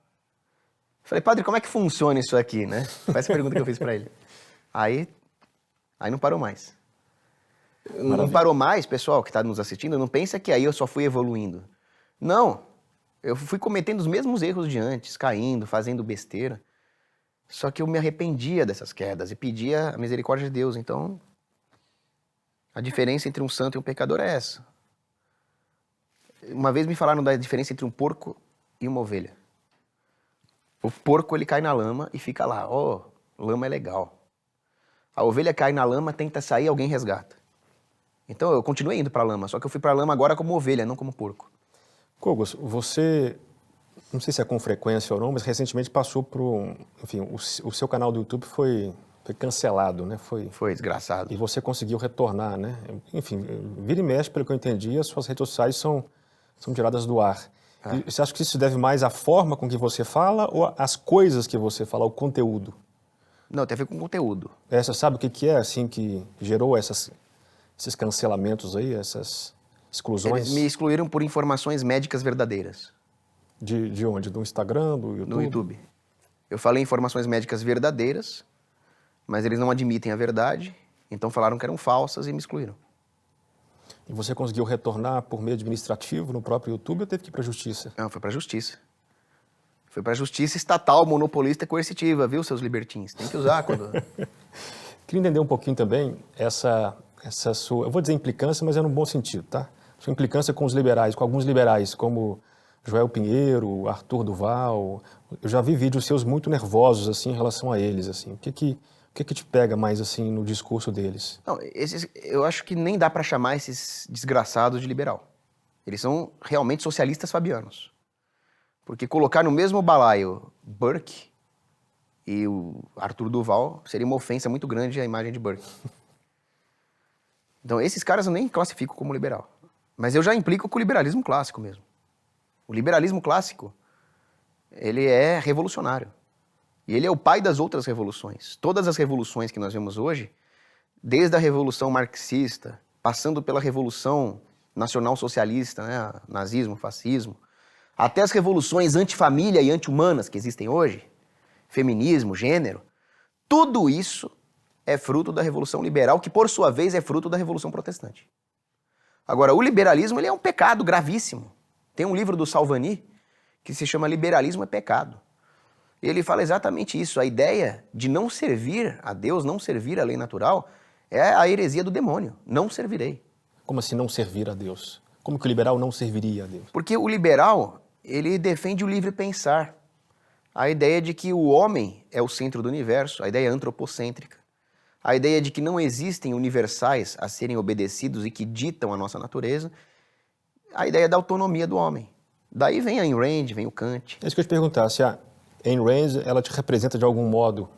Falei, padre, como é que funciona isso aqui, né? Foi essa pergunta que eu fiz para ele. Aí não parou mais. Maravilha. Não parou mais, pessoal que está nos assistindo, não pensa que aí eu só fui evoluindo. Não, eu fui cometendo os mesmos erros de antes, caindo, fazendo besteira. Só que eu me arrependia dessas quedas e pedia a misericórdia de Deus. Então, a diferença entre um santo e um pecador é essa. Uma vez me falaram da diferença entre um porco e uma ovelha. O porco, ele cai na lama e fica lá. Oh, lama é legal. A ovelha cai na lama, tenta sair, alguém resgata. Então, eu continuei indo para a lama, só que eu fui para a lama agora como ovelha, não como porco. Kogos, você, não sei se é com frequência ou não, mas recentemente passou por enfim, o seu canal do YouTube foi cancelado, né? Foi desgraçado. E você conseguiu retornar, né? Enfim, vira e mexe, pelo que eu entendi, as suas redes sociais são tiradas do ar. E você acha que isso deve mais à forma com que você fala ou às coisas que você fala, ao conteúdo? Não, tem a ver com conteúdo. Você sabe o que é, assim, que gerou esses cancelamentos aí, essas exclusões? Eles me excluíram por informações médicas verdadeiras. De onde? Do Instagram, do YouTube? No YouTube. Eu falei informações médicas verdadeiras, mas eles não admitem a verdade, então falaram que eram falsas e me excluíram. E você conseguiu retornar por meio administrativo no próprio YouTube ou teve que ir para a justiça? Não, foi para a justiça. Foi para a justiça estatal, monopolista e coercitiva, viu, seus libertins? Tem que usar quando... Queria entender um pouquinho também essa sua, eu vou dizer implicância, mas é no bom sentido, tá? Sua implicância com os liberais, com alguns liberais, como Joel Pinheiro, Arthur Duval. Eu já vi vídeos seus muito nervosos, assim, em relação a eles, assim. O que te pega mais, assim, no discurso deles? Não, eu acho que nem dá para chamar esses desgraçados de liberal. Eles são realmente socialistas fabianos. Porque colocar no mesmo balaio Burke e o Arthur Duval seria uma ofensa muito grande à imagem de Burke. Então, esses caras eu nem classifico como liberal. Mas eu já implico com o liberalismo clássico mesmo. O liberalismo clássico, ele é revolucionário. E ele é o pai das outras revoluções. Todas as revoluções que nós vemos hoje, desde a Revolução Marxista, passando pela Revolução Nacional Socialista, né, nazismo, fascismo, até as revoluções antifamília e anti-humanas que existem hoje, feminismo, gênero, tudo isso é fruto da Revolução Liberal, que por sua vez é fruto da Revolução Protestante. Agora, o liberalismo ele é um pecado gravíssimo. Tem um livro do Salvani que se chama Liberalismo é Pecado. E ele fala exatamente isso. A ideia de não servir a Deus, não servir a lei natural, é a heresia do demônio. Não servirei. Como assim não servir a Deus? Como que o liberal não serviria a Deus? Porque o liberal, ele defende o livre pensar. A ideia de que o homem é o centro do universo, a ideia antropocêntrica. A ideia de que não existem universais a serem obedecidos e que ditam a nossa natureza. A ideia da autonomia do homem. Daí vem a Ayn Rand, vem o Kant. É isso que eu te perguntar, se a Ayn Rand, ela te representa de algum modo,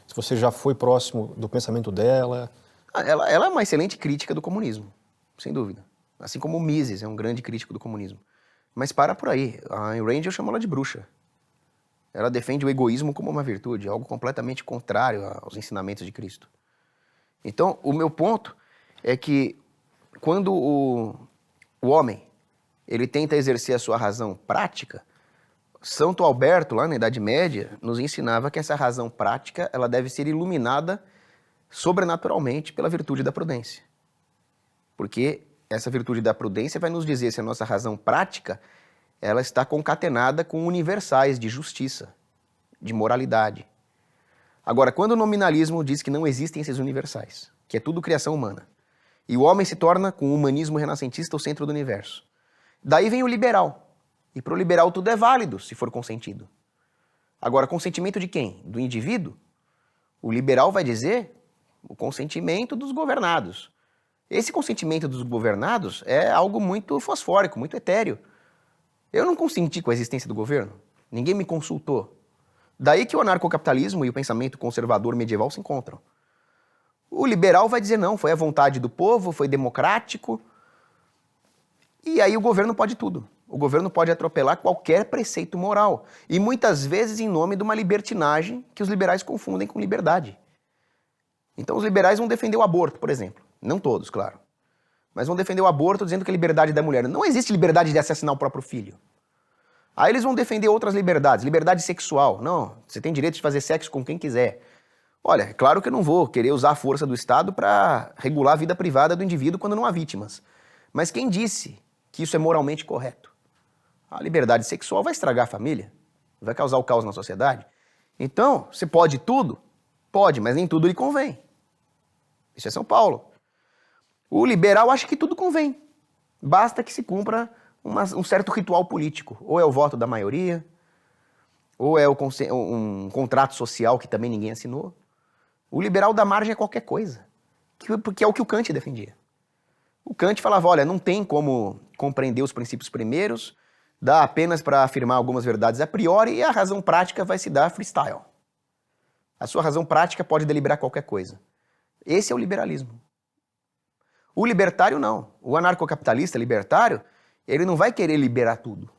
se você já foi próximo do pensamento dela. Ela é uma excelente crítica do comunismo, sem dúvida. Assim como o Mises é um grande crítico do comunismo. Mas para por aí. A Ayn Rand, eu chamo ela de bruxa. Ela defende o egoísmo como uma virtude, algo completamente contrário aos ensinamentos de Cristo. Então, o meu ponto é que quando o homem ele tenta exercer a sua razão prática, Santo Alberto, lá na Idade Média, nos ensinava que essa razão prática ela deve ser iluminada sobrenaturalmente pela virtude da prudência. Porque essa virtude da prudência vai nos dizer se a nossa razão prática ela está concatenada com universais de justiça, de moralidade. Agora, quando o nominalismo diz que não existem esses universais, que é tudo criação humana, e o homem se torna, com o humanismo renascentista, o centro do universo, daí vem o liberal. E para o liberal tudo é válido, se for consentido. Agora, consentimento de quem? Do indivíduo? O liberal vai dizer o consentimento dos governados. Esse consentimento dos governados é algo muito fosfórico, muito etéreo. Eu não consenti com a existência do governo. Ninguém me consultou. Daí que o anarcocapitalismo e o pensamento conservador medieval se encontram. O liberal vai dizer não, foi a vontade do povo, foi democrático. E aí o governo pode tudo. O governo pode atropelar qualquer preceito moral. E muitas vezes em nome de uma libertinagem que os liberais confundem com liberdade. Então os liberais vão defender o aborto, por exemplo. Não todos, claro. Mas vão defender o aborto dizendo que é liberdade da mulher. Não existe liberdade de assassinar o próprio filho. Aí eles vão defender outras liberdades. Liberdade sexual. Não, você tem direito de fazer sexo com quem quiser. Olha, é claro que eu não vou querer usar a força do Estado para regular a vida privada do indivíduo quando não há vítimas. Mas quem disse que isso é moralmente correto? A liberdade sexual vai estragar a família, vai causar o caos na sociedade. Então, você pode tudo? Pode, mas nem tudo lhe convém. Isso é São Paulo. O liberal acha que tudo convém. Basta que se cumpra um certo ritual político. Ou é o voto da maioria, ou é um contrato social que também ninguém assinou. O liberal dá margem a qualquer coisa, que é o que o Kant defendia. O Kant falava, olha, não tem como compreender os princípios primeiros, dá apenas para afirmar algumas verdades a priori e a razão prática vai se dar freestyle. A sua razão prática pode deliberar qualquer coisa. Esse é o liberalismo. O libertário não. O anarcocapitalista libertário, ele não vai querer liberar tudo.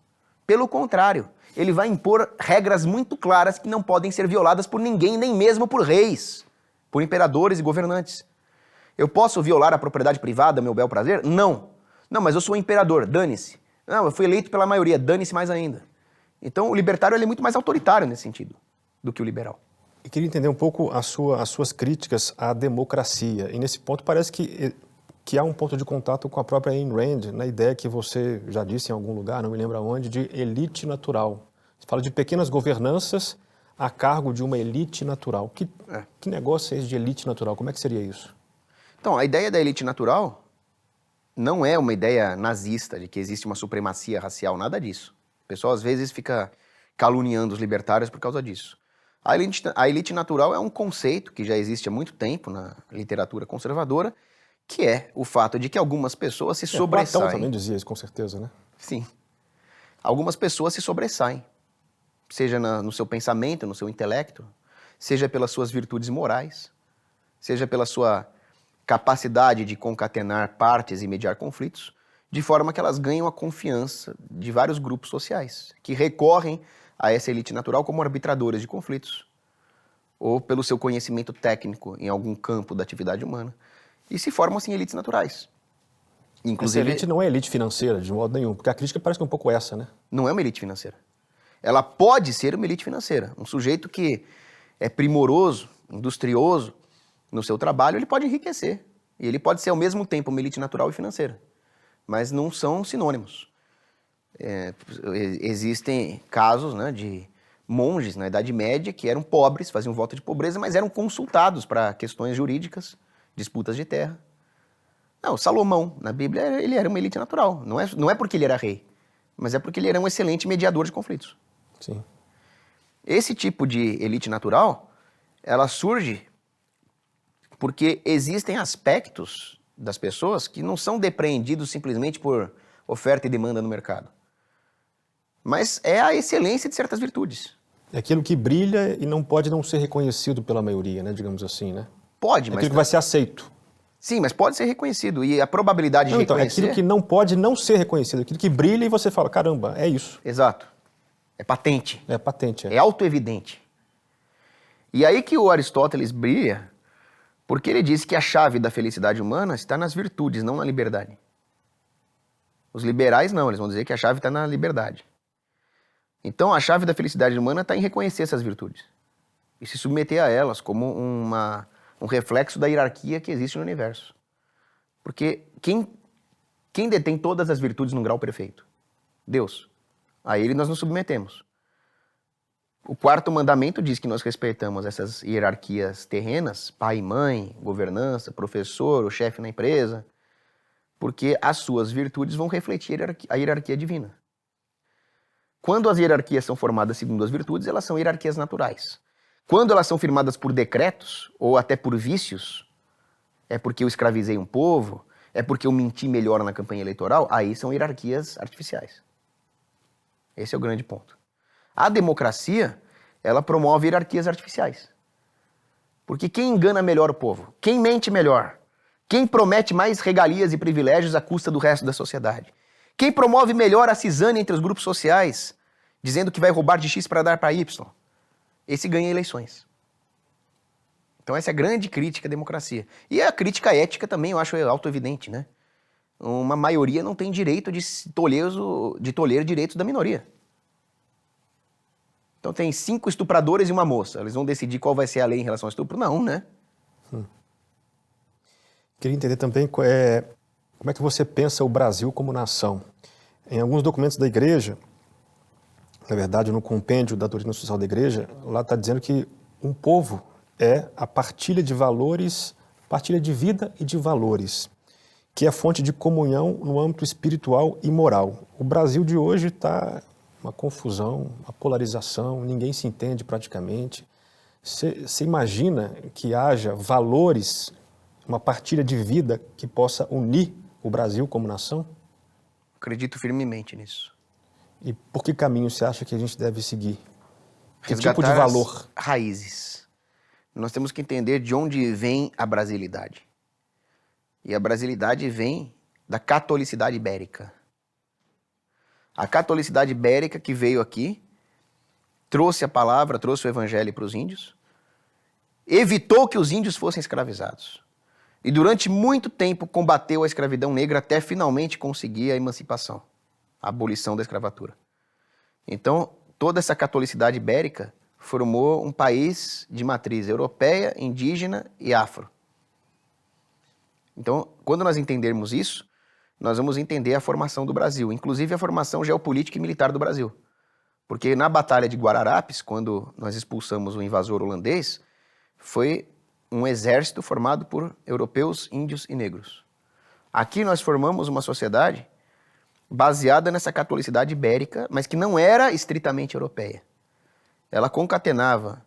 Pelo contrário, ele vai impor regras muito claras que não podem ser violadas por ninguém, nem mesmo por reis, por imperadores e governantes. Eu posso violar a propriedade privada, meu bel prazer? Não. Não, mas eu sou imperador, dane-se. Não, eu fui eleito pela maioria, dane-se mais ainda. Então o libertário ele é muito mais autoritário nesse sentido do que o liberal. Eu queria entender um pouco as suas críticas à democracia. E nesse ponto parece que há um ponto de contato com a própria Ayn Rand, na ideia que você já disse em algum lugar, não me lembro aonde, de elite natural. Você fala de pequenas governanças a cargo de uma elite natural. Que negócio é esse de elite natural? Como é que seria isso? Então, a ideia da elite natural não é uma ideia nazista de que existe uma supremacia racial, nada disso. O pessoal às vezes fica caluniando os libertários por causa disso. A elite natural é um conceito que já existe há muito tempo na literatura conservadora, que é o fato de que algumas pessoas se sobressaem. Platão também dizia isso, com certeza, né? Sim. Algumas pessoas se sobressaem, seja no seu pensamento, no seu intelecto, seja pelas suas virtudes morais, seja pela sua capacidade de concatenar partes e mediar conflitos, de forma que elas ganham a confiança de vários grupos sociais, que recorrem a essa elite natural como arbitradoras de conflitos, ou pelo seu conhecimento técnico em algum campo da atividade humana, e se formam assim elites naturais. Inclusive, essa elite não é elite financeira, de modo nenhum, porque a crítica parece que é um pouco essa, né? Não é uma elite financeira. Ela pode ser uma elite financeira. Um sujeito que é primoroso, industrioso no seu trabalho, ele pode enriquecer. E ele pode ser ao mesmo tempo uma elite natural e financeira. Mas não são sinônimos. Existem casos, né, de monges na Idade Média que eram pobres, faziam voto de pobreza, mas eram consultados para questões jurídicas, disputas de terra. Não, Salomão, na Bíblia, ele era uma elite natural. Não é porque ele era rei. mas é porque ele era um excelente mediador de conflitos. Sim. Esse tipo de elite natural, ela surge porque existem aspectos das pessoas que não são depreendidos simplesmente por oferta e demanda no mercado. Mas é a excelência de certas virtudes. É aquilo que brilha e não pode não ser reconhecido pela maioria, né? Digamos assim, né? Pode, É mas... aquilo que vai ser aceito. Sim, mas pode ser reconhecido. E a probabilidade Não, de então, é reconhecer... aquilo que não pode não ser reconhecido, aquilo que brilha e você fala, caramba, é isso. Exato. É patente. É patente. É autoevidente. E aí que o Aristóteles brilha, porque ele diz que a chave da felicidade humana está nas virtudes, não na liberdade. Os liberais não, eles vão dizer que a chave está na liberdade. Então a chave da felicidade humana está em reconhecer essas virtudes e se submeter a elas como um reflexo da hierarquia que existe no universo. Porque quem detém todas as virtudes num grau perfeito? Deus. A ele nós nos submetemos. O quarto mandamento diz que nós respeitamos essas hierarquias terrenas, pai e mãe, governança, professor, o chefe na empresa, porque as suas virtudes vão refletir a hierarquia divina. Quando as hierarquias são formadas segundo as virtudes, elas são hierarquias naturais. Quando elas são firmadas por decretos, ou até por vícios, é porque eu escravizei um povo, é porque eu menti melhor na campanha eleitoral, aí são hierarquias artificiais. Esse é o grande ponto. A democracia, ela promove hierarquias artificiais. Porque quem engana melhor o povo? Quem mente melhor? Quem promete mais regalias e privilégios à custa do resto da sociedade? Quem promove melhor a cisânia entre os grupos sociais, dizendo que vai roubar de X para dar para Y? Esse ganha eleições. Então essa é a grande crítica à democracia. E a crítica ética também, eu acho autoevidente, né? Uma maioria não tem direito de toler direitos da minoria. Então tem 5 estupradores e uma moça. Eles vão decidir qual vai ser a lei em relação ao estupro? Não, né? Queria entender também como é que você pensa o Brasil como nação. Em alguns documentos da igreja, na verdade no compêndio da doutrina social da igreja, lá está dizendo que um povo é a partilha de valores, partilha de vida e de valores, que é a fonte de comunhão no âmbito espiritual e moral. O Brasil de hoje está uma confusão, uma polarização, ninguém se entende praticamente. Você imagina que haja valores, uma partilha de vida que possa unir o Brasil como nação? Acredito firmemente nisso. E por que caminho você acha que a gente deve seguir? Que Resgatar tipo de valor? as raízes. Nós temos que entender de onde vem a brasilidade. E a brasilidade vem da catolicidade ibérica. A catolicidade ibérica que veio aqui, trouxe a palavra, trouxe o evangelho para os índios, evitou que os índios fossem escravizados. E durante muito tempo combateu a escravidão negra até finalmente conseguir a emancipação, a abolição da escravatura. Então, toda essa catolicidade ibérica formou um país de matriz europeia, indígena e afro. Então, quando nós entendermos isso, nós vamos entender a formação do Brasil, inclusive a formação geopolítica e militar do Brasil. Porque na Batalha de Guararapes, quando nós expulsamos o invasor holandês, foi um exército formado por europeus, índios e negros. Aqui nós formamos uma sociedade baseada nessa catolicidade ibérica, mas que não era estritamente europeia. Ela concatenava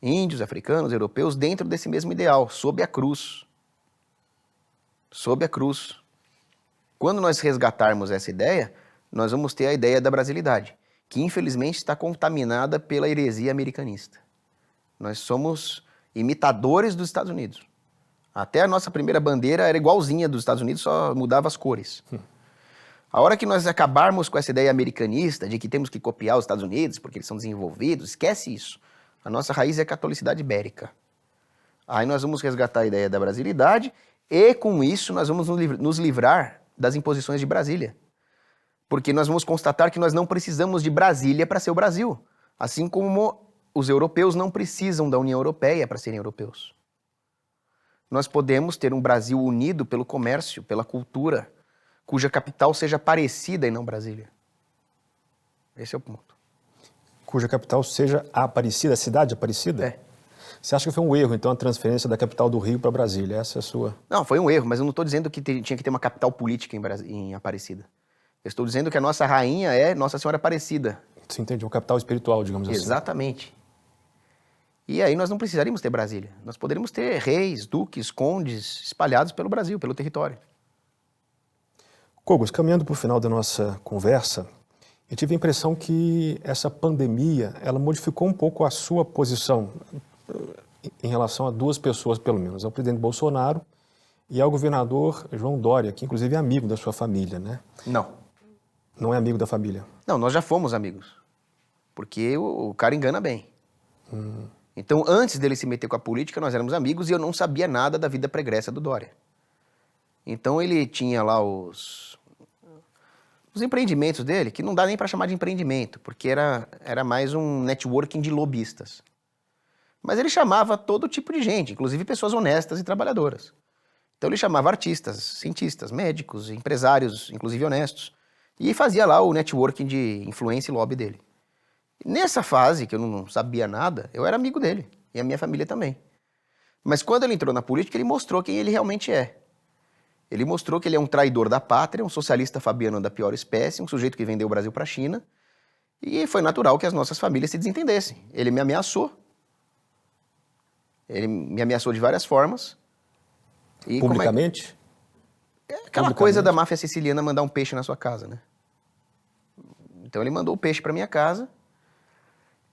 índios, africanos, europeus dentro desse mesmo ideal, sob a cruz. Sob a cruz. Quando nós resgatarmos essa ideia, nós vamos ter a ideia da brasilidade, que infelizmente está contaminada pela heresia americanista. Nós somos imitadores dos Estados Unidos. Até a nossa primeira bandeira era igualzinha dos Estados Unidos, só mudava as cores. A hora que nós acabarmos com essa ideia americanista de que temos que copiar os Estados Unidos porque eles são desenvolvidos, esquece isso. A nossa raiz é a catolicidade ibérica. Aí nós vamos resgatar a ideia da brasilidade e com isso nós vamos nos livrar das imposições de Brasília. Porque nós vamos constatar que nós não precisamos de Brasília para ser o Brasil. Assim como os europeus não precisam da União Europeia para serem europeus. Nós podemos ter um Brasil unido pelo comércio, pela cultura, cuja capital seja parecida e não Brasília. Esse é o ponto. Cuja capital seja a Aparecida, a cidade Aparecida? É. Você acha que foi um erro, então, a transferência da capital do Rio para Brasília? Essa é a sua... Não, foi um erro, mas eu não estou dizendo que tinha que ter uma capital política em Aparecida. Eu estou dizendo que a nossa rainha é Nossa Senhora Aparecida. Você entende? Um capital espiritual, digamos assim. Exatamente. E aí nós não precisaríamos ter Brasília. Nós poderíamos ter reis, duques, condes espalhados pelo Brasil, pelo território. Cogos, caminhando para o final da nossa conversa, eu tive a impressão que essa pandemia, ela modificou um pouco a sua posição em relação a duas pessoas, pelo menos, ao presidente Bolsonaro e ao governador João Dória, que inclusive é amigo da sua família, né? Não. Não é amigo da família? Não, nós já fomos amigos. Porque o cara engana bem. Então, antes dele se meter com a política, nós éramos amigos e eu não sabia nada da vida pregressa do Dória. Então, ele tinha lá os empreendimentos dele, que não dá nem para chamar de empreendimento, porque era mais um networking de lobistas. Mas ele chamava todo tipo de gente, inclusive pessoas honestas e trabalhadoras. Então ele chamava artistas, cientistas, médicos, empresários, inclusive honestos, e fazia lá o networking de influência e lobby dele. Nessa fase, que eu não sabia nada, eu era amigo dele, e a minha família também. Mas quando ele entrou na política, ele mostrou quem ele realmente é. Ele mostrou que ele é um traidor da pátria, um socialista fabiano da pior espécie, um sujeito que vendeu o Brasil para a China, e foi natural que as nossas famílias se desentendessem. Ele me ameaçou. Ele me ameaçou de várias formas. E publicamente? Aquela coisa da máfia siciliana mandar um peixe na sua casa, né? Então ele mandou o peixe para minha casa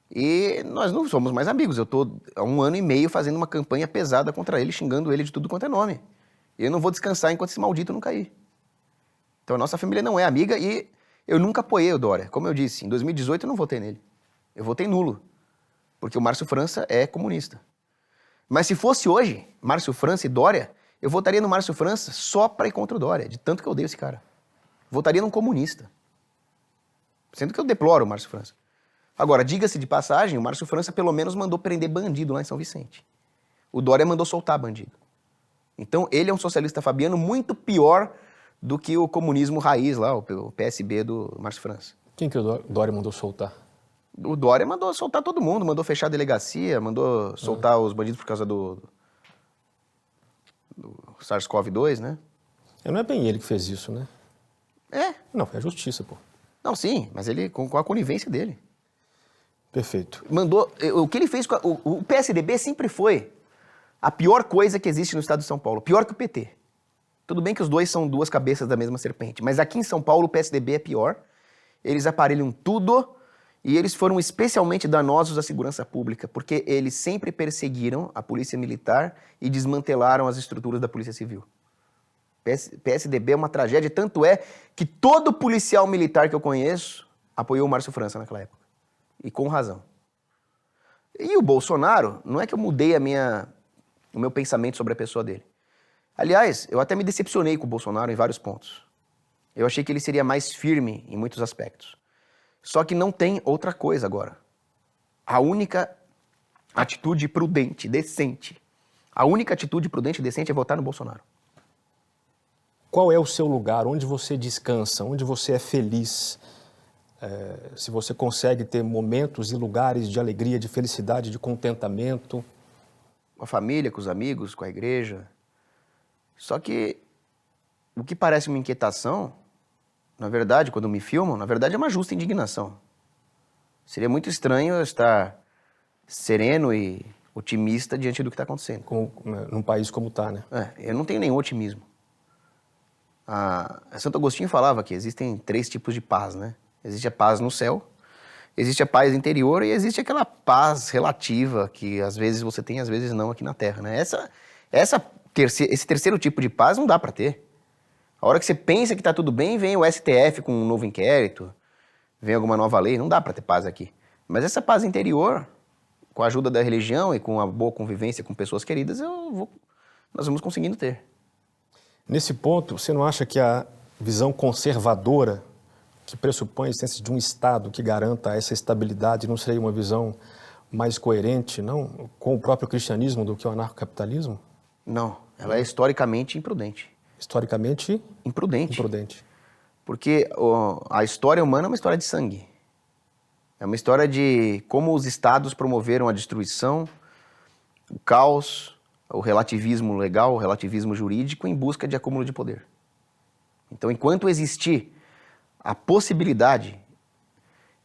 e nós não somos mais amigos. Eu tô há 1 ano e meio fazendo uma campanha pesada contra ele, xingando ele de tudo quanto é nome. E eu não vou descansar enquanto esse maldito não cair. Então a nossa família não é amiga e eu nunca apoiei o Dória. Como eu disse, em 2018 eu não votei nele. Eu votei nulo, porque o Márcio França é comunista. Mas se fosse hoje, Márcio França e Dória, eu votaria no Márcio França só para ir contra o Dória, de tanto que eu odeio esse cara. Votaria num comunista. Sendo que eu deploro o Márcio França. Agora, diga-se de passagem, o Márcio França pelo menos mandou prender bandido lá em São Vicente. O Dória mandou soltar bandido. Então, ele é um socialista fabiano muito pior do que o comunismo raiz lá, o PSB do Márcio França. Quem que o Dória mandou soltar? O Dória mandou soltar todo mundo, mandou fechar a delegacia, mandou soltar os bandidos por causa do SARS-CoV-2, né? Não é bem ele que fez isso, né? É. Não, foi a justiça, pô. Não, sim, mas ele com a conivência dele. Perfeito. Mandou, o que ele fez com o PSDB sempre foi a pior coisa que existe no estado de São Paulo, pior que o PT. Tudo bem que os dois são duas cabeças da mesma serpente, mas aqui em São Paulo o PSDB é pior. Eles aparelham tudo e eles foram especialmente danosos à segurança pública, porque eles sempre perseguiram a polícia militar e desmantelaram as estruturas da polícia civil. PSDB é uma tragédia, tanto é que todo policial militar que eu conheço apoiou o Márcio França naquela época. E com razão. E o Bolsonaro, não é que eu mudei o meu pensamento sobre a pessoa dele. Aliás, eu até me decepcionei com o Bolsonaro em vários pontos. Eu achei que ele seria mais firme em muitos aspectos. Só que não tem outra coisa agora. A única atitude prudente, decente, a única atitude prudente e decente é votar no Bolsonaro. Qual é o seu lugar? Onde você descansa? Onde você é feliz? Se você consegue ter momentos e lugares de alegria, de felicidade, de contentamento? Com a família, com os amigos, com a igreja. Só que o que parece uma inquietação, na verdade, quando me filmam, na verdade é uma justa indignação. Seria muito estranho eu estar sereno e otimista diante do que está acontecendo. Num país como está, né? Eu não tenho nenhum otimismo. Santo Agostinho falava que existem 3 tipos de paz, né? Existe a paz no céu, existe a paz interior e existe aquela paz relativa que às vezes você tem, às vezes não aqui na Terra, né? Esse terceiro tipo de paz não dá para ter. A hora que você pensa que está tudo bem, vem o STF com um novo inquérito, vem alguma nova lei, não dá para ter paz aqui. Mas essa paz interior, com a ajuda da religião e com a boa convivência com pessoas queridas, nós vamos conseguindo ter. Nesse ponto, você não acha que a visão conservadora, que pressupõe a existência de um Estado que garanta essa estabilidade, não seria uma visão mais coerente, não, com o próprio cristianismo do que o anarcocapitalismo? Não, ela é historicamente imprudente. Historicamente? Imprudente. Porque a história humana é uma história de sangue. É uma história de como os estados promoveram a destruição, o caos, o relativismo legal, o relativismo jurídico em busca de acúmulo de poder. Então, enquanto existir a possibilidade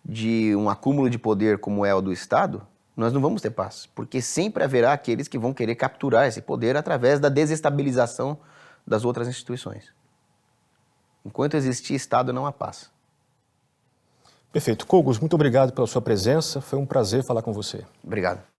de um acúmulo de poder como é o do Estado, nós não vamos ter paz, porque sempre haverá aqueles que vão querer capturar esse poder através da desestabilização das outras instituições. Enquanto existir Estado, não há paz. Perfeito. Kogos, muito obrigado pela sua presença. Foi um prazer falar com você. Obrigado.